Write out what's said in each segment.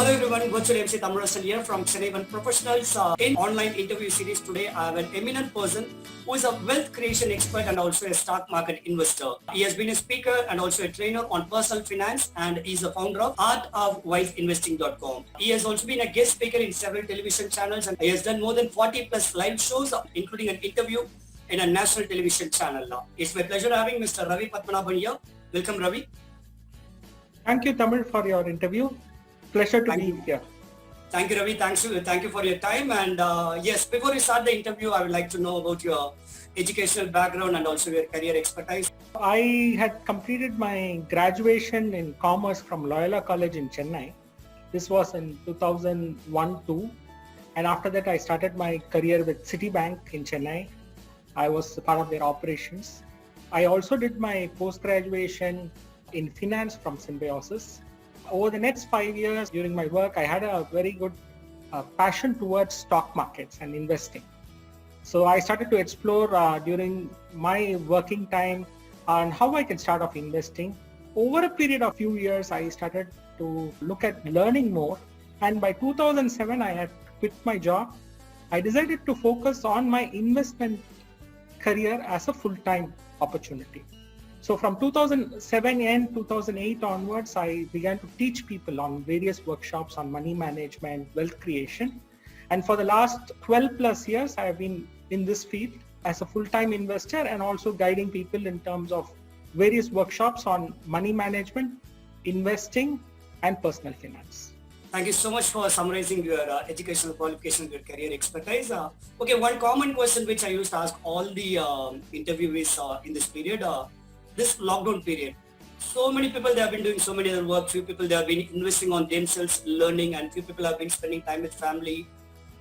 Hello everyone, virtual Emcee Thamizharasan here from Chennai Professionals. In online interview series today, I have an eminent person who is a wealth creation expert and also a stock market investor. He has been a speaker and also a trainer on personal finance, and he is the founder of artofwiseinvesting.com. He has also been a guest speaker in several television channels, and he has done more than 40 plus live shows, including an interview in a national television channel. It's my pleasure having Mr. Ravi Padmanabhan here. Welcome, Ravi. Thank you, Tamil, for your interview. Pleasure to be here. Thank you, Ravi. Thank you for your time. And yes, before we start the interview, I would like to know about your educational background and also your career expertise. I had completed my graduation in commerce from Loyola College in Chennai. This was in 2001-2. And after that, I started my career with Citibank in Chennai. I was part of their operations. I also did my post-graduation in finance from Symbiosis. Over the next 5 years during my work, I had a very good passion towards stock markets and investing. So I started to explore during my working time on how I can start off investing. Over a period of few years, I started to look at learning more. And by 2007, I had quit my job. I decided to focus on my investment career as a full-time opportunity. So from 2007 and 2008 onwards, I began to teach people on various workshops on money management, wealth creation. And for the last 12 plus years, I have been in this field as a full-time investor and also guiding people in terms of various workshops on money management, investing, and personal finance. Thank you so much for summarizing your educational qualification, your career expertise. Okay, one common question which I used to ask all the interviewees in this period, this lockdown period. So many people, they have been doing so many other work. Few people, they have been investing on themselves, learning, and few people have been spending time with family,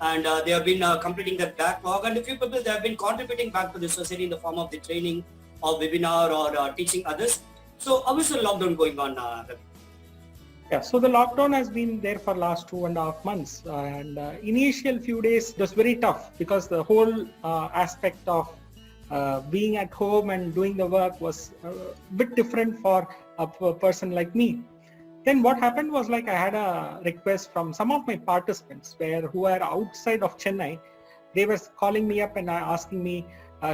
and they have been completing their backlog. And a few people, they have been contributing back to the society in the form of the training or webinar or teaching others. So how is the lockdown going on, Ravi? Yeah, so the lockdown has been there for last 2.5 months, and initial few days it was very tough because the whole aspect of being at home and doing the work was a bit different for a person like me. Then what happened was, like, I had a request from some of my participants who are outside of Chennai. They were calling me up and asking me,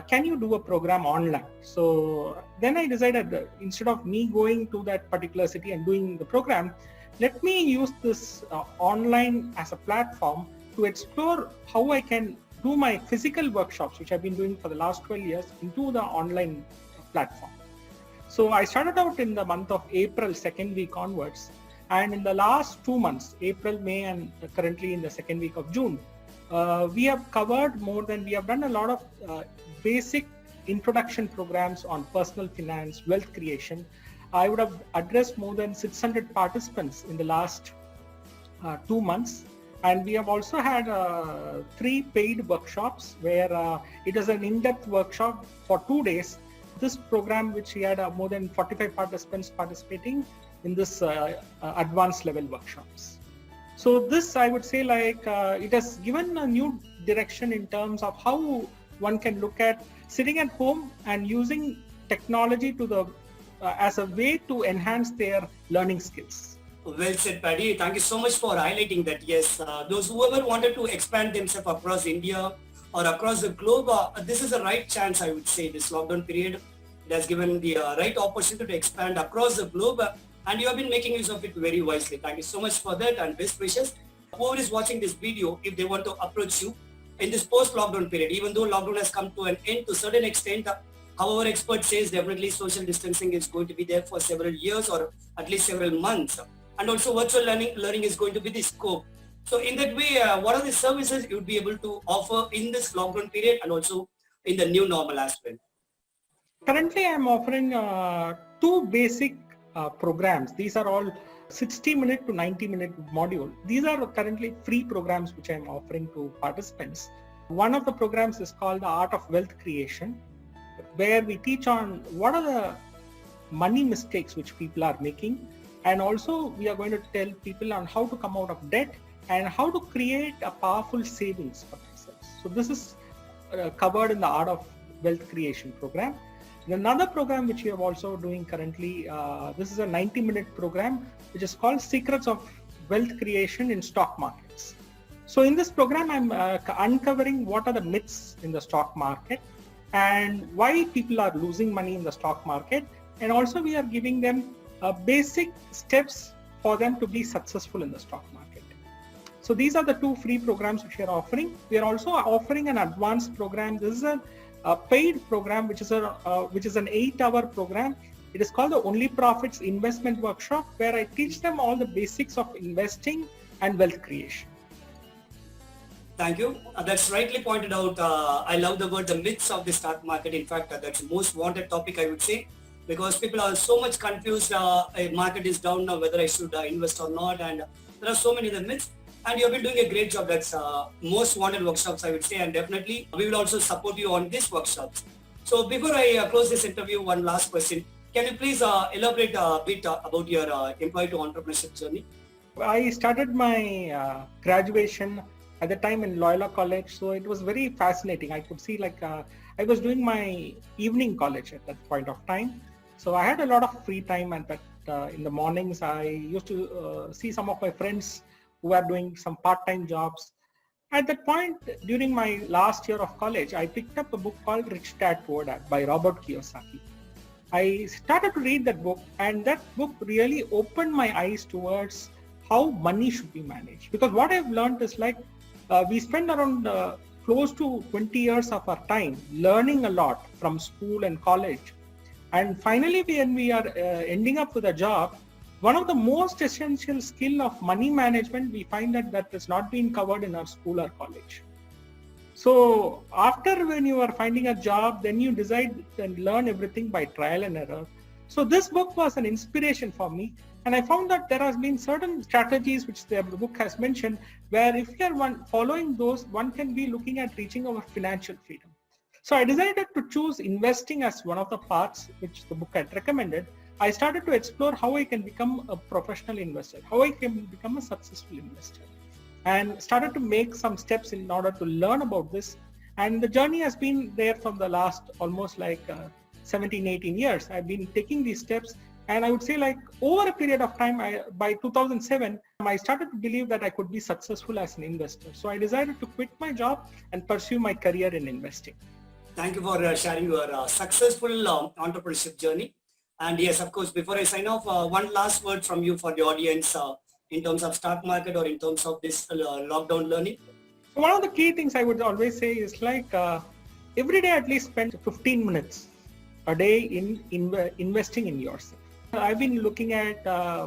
can you do a program online? So then I decided, instead of me going to that particular city and doing the program, let me use this online as a platform to explore how I can do my physical workshops, which I've been doing for the last 12 years, into the online platform. So I started out in the month of April, second week onwards. And in the last 2 months, April, May, and currently in the second week of June, we have done a lot of basic introduction programs on personal finance, wealth creation. I would have addressed more than 600 participants in the last 2 months. And we have also had 3 paid workshops where it is an in-depth workshop for 2 days. This program, which we had more than 45 participants participating in this advanced level workshops. So this, I would say, it has given a new direction in terms of how one can look at sitting at home and using technology as a way to enhance their learning skills. Well said, Paddy. Thank you so much for highlighting that. Yes, those whoever wanted to expand themselves across India or across the globe, this is the right chance, I would say. This lockdown period, it has given the right opportunity to expand across the globe, and you have been making use of it very wisely. Thank you so much for that, and best wishes. Whoever is watching this video, if they want to approach you in this post-lockdown period, even though lockdown has come to an end to a certain extent, however, expert says definitely social distancing is going to be there for several years or at least several months. And also virtual learning is going to be the scope. So in that way, what are the services you would be able to offer in this lockdown period and also in the new normal as well? Currently, I'm offering 2 basic programs. These are all 60-minute to 90-minute module. These are currently free programs which I'm offering to participants. One of the programs is called the Art of Wealth Creation, where we teach on what are the money mistakes which people are making. And also we are going to tell people on how to come out of debt and how to create a powerful savings for themselves. So this is covered in the Art of Wealth Creation program. Another program which we are also doing currently, this is a 90-minute program which is called Secrets of wealth creation in stock markets. So in this program, I'm uncovering what are the myths in the stock market and why people are losing money in the stock market. And also we are giving them basic steps for them to be successful in the stock market. So these are the two free programs which we are offering. We are also offering an advanced program. This is a paid program, which is an 8-hour program. It is called the Only Profits Investment Workshop, where I teach them all the basics of investing and wealth creation. Thank you. That's rightly pointed out. I love the word, the myths of the stock market. In fact, that's the most wanted topic, I would say, because people are so much confused. A market is down now, whether I should invest or not. And there are so many of the myths. And you have been doing a great job. That's most wanted workshops, I would say. And definitely, we will also support you on these workshops. So before I close this interview, one last question. Can you please elaborate a bit about your employee to entrepreneurship journey? I started my graduation at the time in Loyola College, so it was very fascinating. I could see I was doing my evening college at that point of time, so I had a lot of free time. And in the mornings, I used to see some of my friends who were doing some part-time jobs. At that point, during my last year of college, I picked up a book called Rich Dad Poor Dad by Robert Kiyosaki. I started to read that book, and that book really opened my eyes towards how money should be managed. Because what I've learned is we spend around close to 20 years of our time learning a lot from school and college. And finally, when we are ending up with a job, one of the most essential skill of money management, we find that is not being covered in our school or college. So after when you are finding a job, then you decide and learn everything by trial and error. So this book was an inspiration for me. And I found that there has been certain strategies which the book has mentioned, where if you are following those, one can be looking at reaching our financial freedom. So I decided to choose investing as one of the paths which the book had recommended. I started to explore how I can become a professional investor, how I can become a successful investor, and started to make some steps in order to learn about this. And the journey has been there from the last almost 17, 18 years. I've been taking these steps. And I would say over a period of time, by 2007, I started to believe that I could be successful as an investor. So I decided to quit my job and pursue my career in investing. Thank you for sharing your successful entrepreneurship journey. And yes, of course, before I sign off, one last word from you for the audience in terms of stock market or in terms of this lockdown learning. One of the key things I would always say is every day at least spend 15 minutes a day in investing in yourself. I've been looking at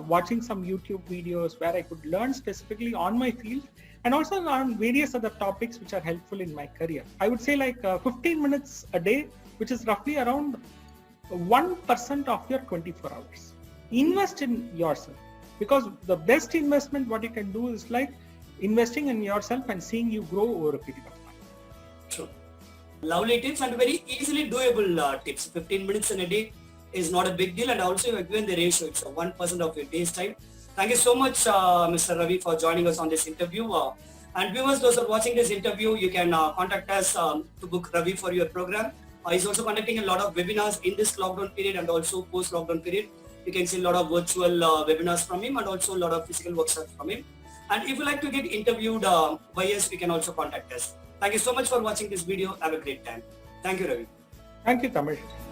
watching some YouTube videos where I could learn specifically on my field and also on various other topics which are helpful in my career. I would say 15 minutes a day, which is roughly around 1% of your 24 hours. Invest in yourself, because the best investment what you can do is investing in yourself and seeing you grow over a period of time. True. Lovely tips and very easily doable tips. 15 minutes in a day is not a big deal, and also you have given the ratio. It's 1% of your day's time. Thank you so much, Mr. Ravi, for joining us on this interview. And viewers, those who are watching this interview, you can contact us to book Ravi for your program. He's also conducting a lot of webinars in this lockdown period and also post-lockdown period. You can see a lot of virtual webinars from him and also a lot of physical workshops from him. And if you like to get interviewed by us, you can also contact us. Thank you so much for watching this video. Have a great time. Thank you, Ravi. Thank you, Thamizharasan.